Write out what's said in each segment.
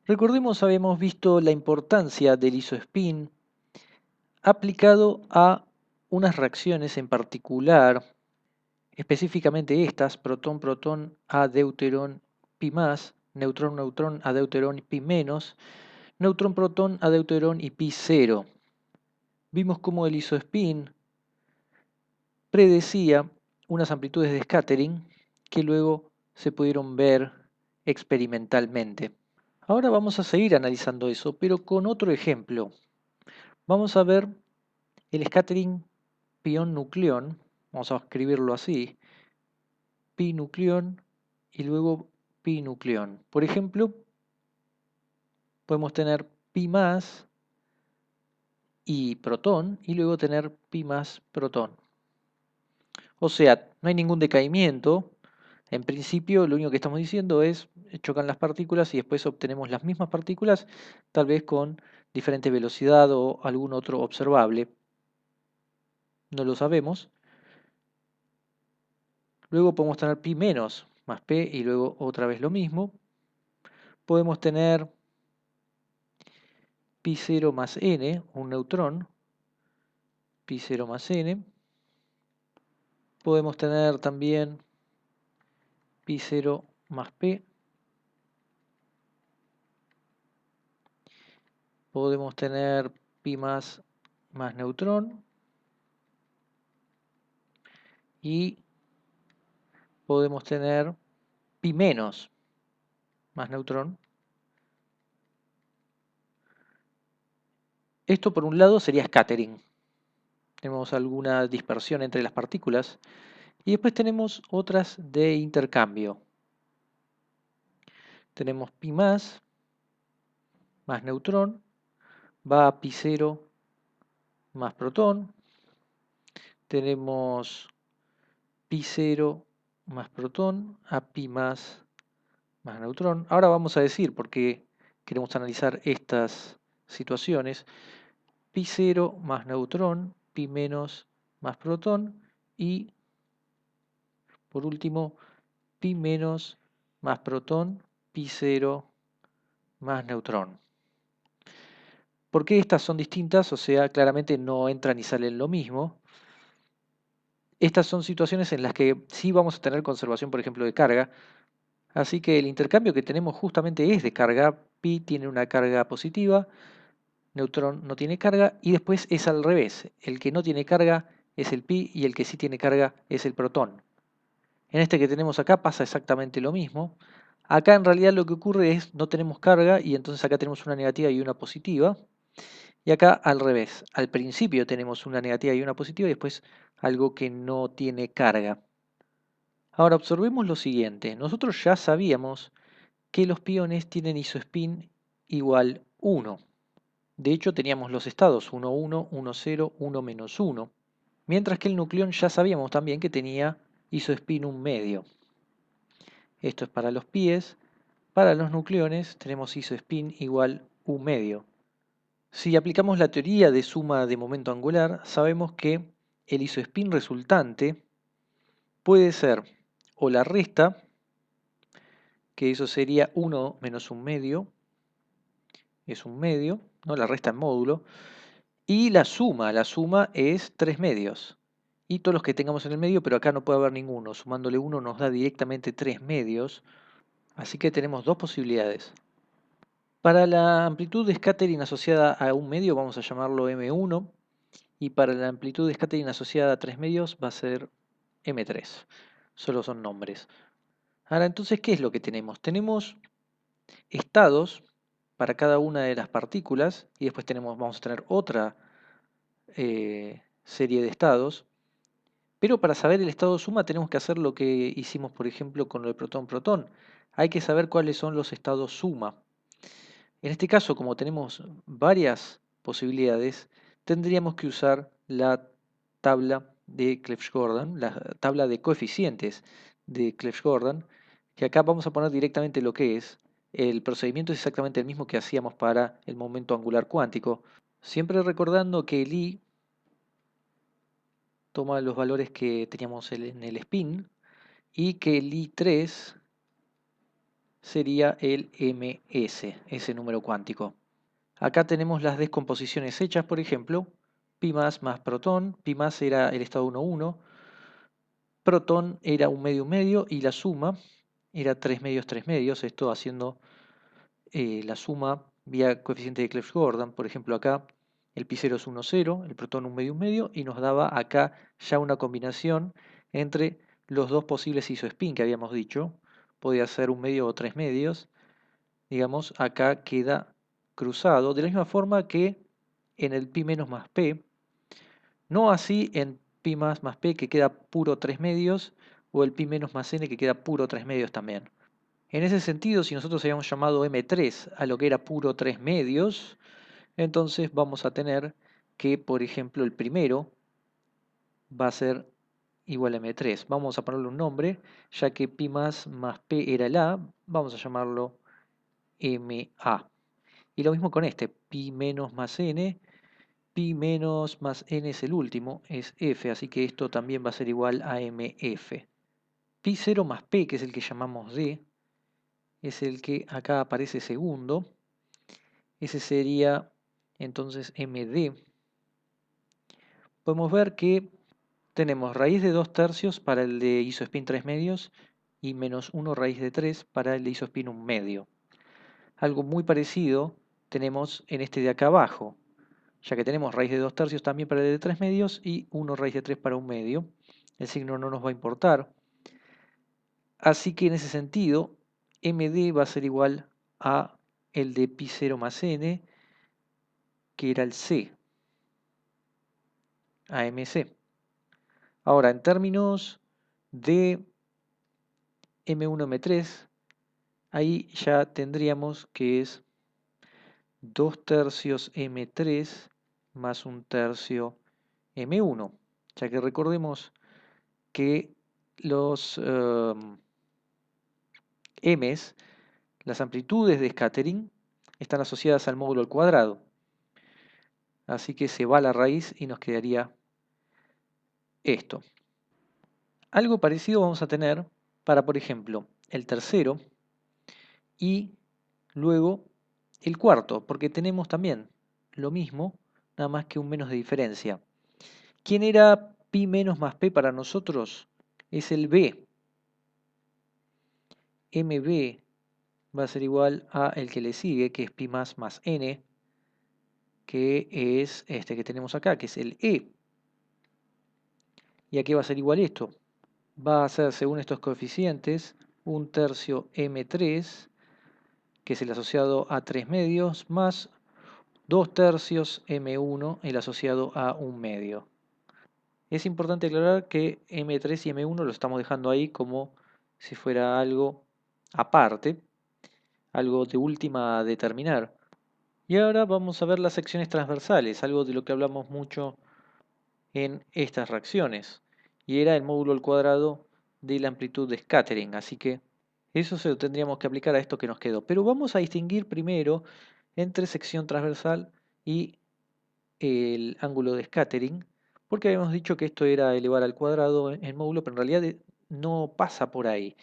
Recordemos, habíamos visto la importancia del isospin aplicado a unas reacciones en particular, específicamente estas, protón-protón a deuterón pi más, neutrón-neutrón a deuterón pi menos, neutrón-protón a deuterón y pi cero. Vimos cómo el isospin predecía unas amplitudes de scattering que luego se pudieron ver experimentalmente. Ahora vamos a seguir analizando eso, pero con otro ejemplo. Vamos a ver el scattering pión-nucleón, vamos a escribirlo así, pi-nucleón y luego pi-nucleón. Por ejemplo, podemos tener pi más y protón y luego tener pi más protón. O sea, no hay ningún decaimiento. En principio, lo único que estamos diciendo es chocan las partículas y después obtenemos las mismas partículas, tal vez con diferente velocidad o algún otro observable. No lo sabemos. Luego podemos tener pi menos más p y luego otra vez lo mismo. Podemos tener pi 0 más n, un neutrón, pi 0 más n. Podemos tener también pi 0 más p. Podemos tener pi más neutrón. Y podemos tener pi menos más neutrón. Esto por un lado sería scattering. Tenemos alguna dispersión entre las partículas. Y después tenemos otras de intercambio. Tenemos pi más neutrón, va a pi 0 más protón. Tenemos pi 0 más protón a pi más neutrón. Ahora vamos a decir por qué queremos analizar estas situaciones. Pi 0 más neutrón, pi menos más protón y por último pi menos más protón, pi 0 más neutrón. ¿Por qué estas son distintas? O sea, claramente no entran y salen lo mismo. Estas son situaciones en las que sí vamos a tener conservación, por ejemplo, de carga. Así que el intercambio que tenemos justamente es de carga. Pi tiene una carga positiva, neutrón no tiene carga, y después es al revés. El que no tiene carga es el pi y el que sí tiene carga es el protón. En este que tenemos acá pasa exactamente lo mismo. Acá en realidad lo que ocurre es no tenemos carga y entonces acá tenemos una negativa y una positiva. Y acá al revés. Al principio tenemos una negativa y una positiva y después algo que no tiene carga. Ahora observemos lo siguiente. Nosotros ya sabíamos que los piones tienen isospin igual 1. De hecho teníamos los estados 1, 1, 1, 0, 1, menos 1. Mientras que el nucleón ya sabíamos también que tenía isospin 1 medio. Esto es para los pies. Para los nucleones tenemos isospin igual 1 medio. Si aplicamos la teoría de suma de momento angular, sabemos que el isospin resultante puede ser o la resta, que eso sería 1 menos 1 medio, es 1 medio, ¿no? La resta en módulo, y la suma es 3 medios. Y todos los que tengamos en el medio, pero acá no puede haber ninguno. Sumándole 1 nos da directamente 3 medios. Así que tenemos dos posibilidades. Para la amplitud de scattering asociada a un medio vamos a llamarlo M1. Y para la amplitud de scattering asociada a 3 medios va a ser M3. Solo son nombres. Ahora entonces, ¿qué es lo que tenemos? Tenemos estados para cada una de las partículas y después vamos a tener otra serie de estados. Pero para saber el estado suma tenemos que hacer lo que hicimos, por ejemplo, con el protón-protón. Hay que saber cuáles son los estados suma. En este caso, como tenemos varias posibilidades, tendríamos que usar la tabla de Clebsch-Gordan, la tabla de coeficientes de Clebsch-Gordan, que acá vamos a poner directamente lo que es. El procedimiento es exactamente el mismo que hacíamos para el momento angular cuántico, siempre recordando que el I toma los valores que teníamos en el spin y que el I3 sería el ms, ese número cuántico. Acá tenemos las descomposiciones hechas, por ejemplo, pi más protón, pi más era el estado 1, 1, protón era un medio, y la suma era 3 medios, esto haciendo la suma vía coeficiente de Clebsch-Gordan. Por ejemplo, acá el pi0 es 1, 0, el protón un medio, y nos daba acá ya una combinación entre los dos posibles isospin que habíamos dicho. Podía ser un medio o 3 medios. Digamos, acá queda cruzado, de la misma forma que en el pi menos más p, no así en pi más p que queda puro 3 medios, o el pi menos más n que queda puro 3 medios también. En ese sentido, si nosotros habíamos llamado M3 a lo que era puro 3 medios, entonces vamos a tener que, por ejemplo, el primero va a ser igual a M3. Vamos a ponerle un nombre, ya que pi más p era el A, vamos a llamarlo MA. Y lo mismo con este, pi menos más n, pi menos más n es el último, es f, así que esto también va a ser igual a mf. Pi 0 más p, que es el que llamamos d, es el que acá aparece segundo. Ese sería entonces md. Podemos ver que tenemos raíz de 2 tercios para el de isospin 3 medios y menos 1 raíz de 3 para el de isospin 1 medio. Algo muy parecido tenemos en este de acá abajo, ya que tenemos raíz de 2 tercios también para el de 3 medios y 1 raíz de 3 para 1 medio. El signo no nos va a importar. Así que en ese sentido, md va a ser igual a el de pi 0 más n, que era el c, AMC. Ahora, en términos de M1, M3, ahí ya tendríamos que es 2 tercios M3 más 1 tercio M1, ya que recordemos que los M's, las amplitudes de scattering, están asociadas al módulo al cuadrado. Así que se va la raíz y nos quedaría esto. Algo parecido vamos a tener para, por ejemplo, el tercero y luego el cuarto, porque tenemos también lo mismo, nada más que un menos de diferencia. ¿Quién era pi menos más p para nosotros? Es el b. mb va a ser igual a el que le sigue, que es pi más n, que es este que tenemos acá, que es el e. ¿Y a qué va a ser igual esto? Va a ser, según estos coeficientes, 1 tercio m3, que es el asociado a 3 medios, más 2 tercios m1, el asociado a 1 medio. Es importante aclarar que M3 y M1 lo estamos dejando ahí como si fuera algo aparte, algo de última a determinar. Y ahora vamos a ver las secciones transversales, algo de lo que hablamos mucho en estas reacciones. Y era el módulo al cuadrado de la amplitud de scattering, así que eso se lo tendríamos que aplicar a esto que nos quedó. Pero vamos a distinguir primero entre sección transversal y el ángulo de scattering, porque habíamos dicho que esto era elevar al cuadrado en módulo, pero en realidad no pasa por ahí.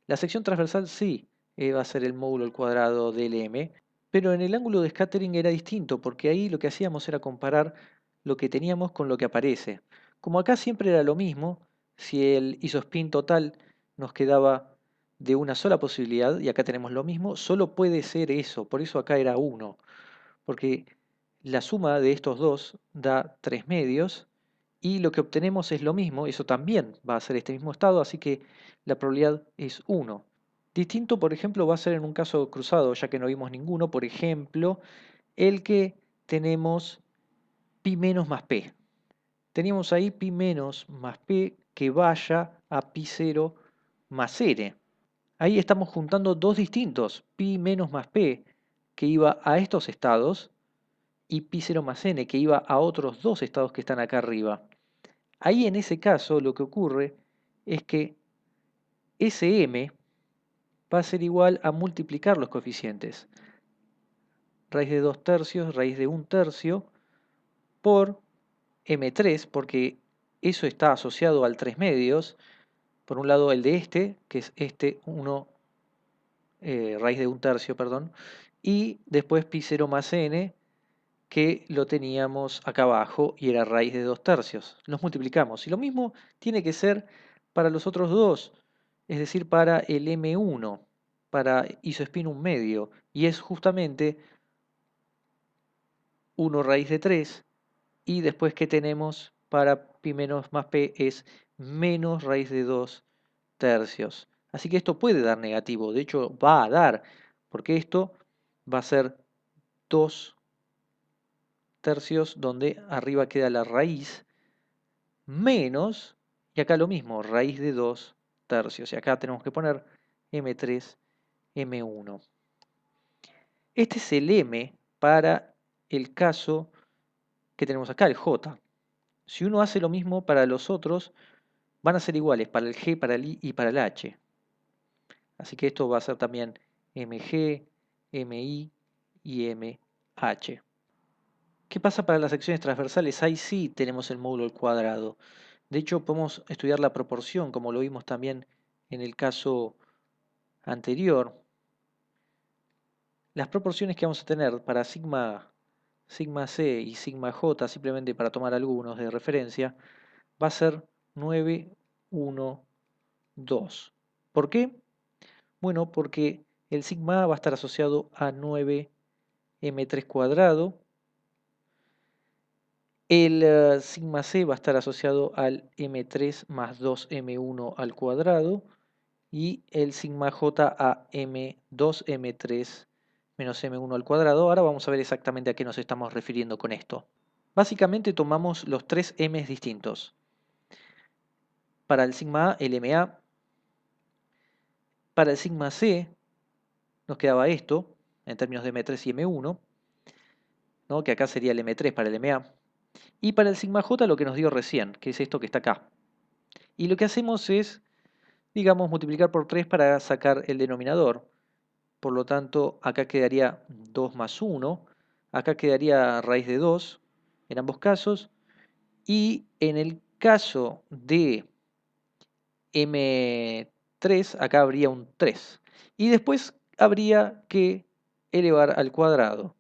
La sección transversal sí va a ser el módulo al cuadrado del m, pero en el ángulo de scattering era distinto, porque ahí lo que hacíamos era comparar lo que teníamos con lo que aparece. Como acá siempre era lo mismo, si el isospin total nos quedaba de una sola posibilidad, y acá tenemos lo mismo, solo puede ser eso, por eso acá era 1, porque la suma de estos dos da 3 medios y lo que obtenemos es lo mismo, eso también va a ser este mismo estado, así que la probabilidad es 1. Distinto, por ejemplo, va a ser en un caso cruzado, ya que no vimos ninguno, por ejemplo, el que tenemos pi menos más p. Teníamos ahí pi menos más p que vaya a pi 0 más n. Ahí estamos juntando dos distintos, pi menos más p, que iba a estos estados, y pi 0 más n, que iba a otros dos estados que están acá arriba. Ahí en ese caso lo que ocurre es que Sm va a ser igual a multiplicar los coeficientes. Raíz de 2 tercios, raíz de 1 tercio, por M3, porque eso está asociado al 3 medios. Por un lado el de este, que es este 1 raíz de un tercio, perdón, y después pi0 más n, que lo teníamos acá abajo y era raíz de 2 tercios. Los multiplicamos. Y lo mismo tiene que ser para los otros dos, es decir, para el M1, para isospin 1 medio, y es justamente 1 raíz de 3, y después que tenemos para pi menos más p es menos raíz de 2 tercios. Así que esto puede dar negativo, de hecho va a dar, porque esto va a ser 2 tercios donde arriba queda la raíz menos, y acá lo mismo, raíz de 2 tercios. Y acá tenemos que poner M3, M1. Este es el M para el caso que tenemos acá, el J. Si uno hace lo mismo para los otros, van a ser iguales para el G, para el I y para el H. Así que esto va a ser también MG, MI y MH. ¿Qué pasa para las secciones transversales? Ahí sí tenemos el módulo al cuadrado. De hecho, podemos estudiar la proporción, como lo vimos también en el caso anterior. Las proporciones que vamos a tener para sigma C y sigma J, simplemente para tomar algunos de referencia, va a ser 9, 1, 2. ¿Por qué? Bueno, porque el sigma A va a estar asociado a 9m3 cuadrado. El sigma C va a estar asociado al m3 más 2m1 al cuadrado. Y el sigma J a m2m3 menos m1 al cuadrado. Ahora vamos a ver exactamente a qué nos estamos refiriendo con esto. Básicamente tomamos los tres m's distintos. Para el sigma A, el ma. Para el sigma C nos quedaba esto, en términos de m3 y m1, ¿no? Que acá sería el m3 para el ma. Y para el sigma J lo que nos dio recién, que es esto que está acá. Y lo que hacemos es, digamos, multiplicar por 3 para sacar el denominador. Por lo tanto, acá quedaría 2 más 1, acá quedaría raíz de 2 en ambos casos, y en el caso de M3, acá habría un 3. Y después habría que elevar al cuadrado.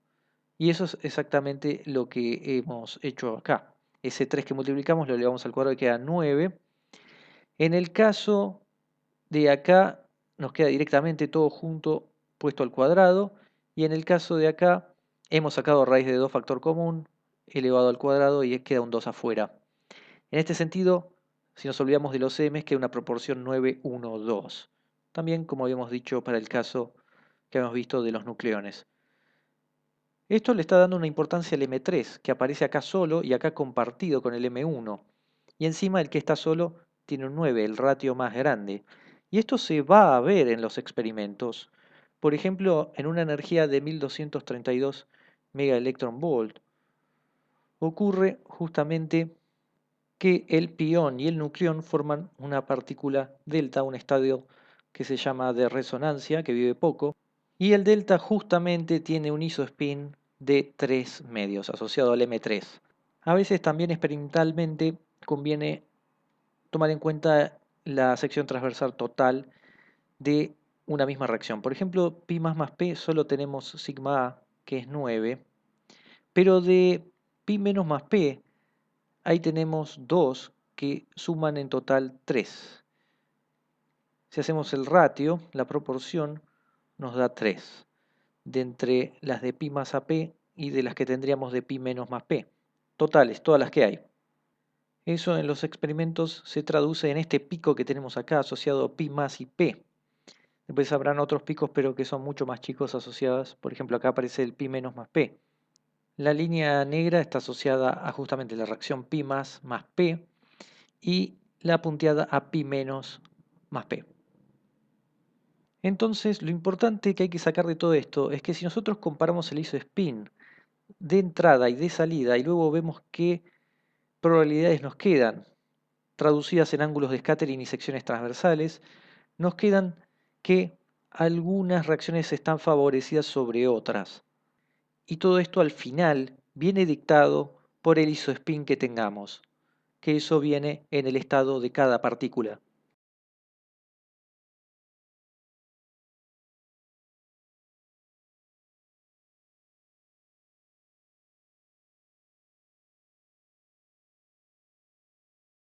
Y eso es exactamente lo que hemos hecho acá. Ese 3 que multiplicamos lo elevamos al cuadrado y queda 9. En el caso de acá nos queda directamente todo junto puesto al cuadrado, y en el caso de acá hemos sacado raíz de 2 factor común elevado al cuadrado y queda un 2 afuera. En este sentido, si nos olvidamos de los m's, queda una proporción 9, 1, 2. También como habíamos dicho para el caso que habíamos visto de los nucleones. Esto le está dando una importancia al M3, que aparece acá solo y acá compartido con el M1. Y encima el que está solo tiene un 9, el ratio más grande. Y esto se va a ver en los experimentos. Por ejemplo, en una energía de 1232 megaelectronvolt, ocurre justamente que el pión y el nucleón forman una partícula delta, un estadio que se llama de resonancia, que vive poco, y el delta justamente tiene un isospin de 3 medios, asociado al M3. A veces también experimentalmente conviene tomar en cuenta la sección transversal total de una misma reacción. Por ejemplo, pi más p solo tenemos sigma a, que es 9, pero de pi menos más p, ahí tenemos 2 que suman en total 3. Si hacemos el ratio, la proporción nos da 3, de entre las de pi más ap y de las que tendríamos de pi menos más p. Totales, todas las que hay. Eso en los experimentos se traduce en este pico que tenemos acá asociado a pi más y p. Después habrán otros picos pero que son mucho más chicos asociados. Por ejemplo, acá aparece el pi menos más p. La línea negra está asociada a justamente la reacción pi más p y la punteada a pi menos más p. Entonces, lo importante que hay que sacar de todo esto es que si nosotros comparamos el isospin de entrada y de salida y luego vemos qué probabilidades nos quedan traducidas en ángulos de scattering y secciones transversales, nos quedan que algunas reacciones están favorecidas sobre otras. Y todo esto al final viene dictado por el isospin que tengamos, que eso viene en el estado de cada partícula.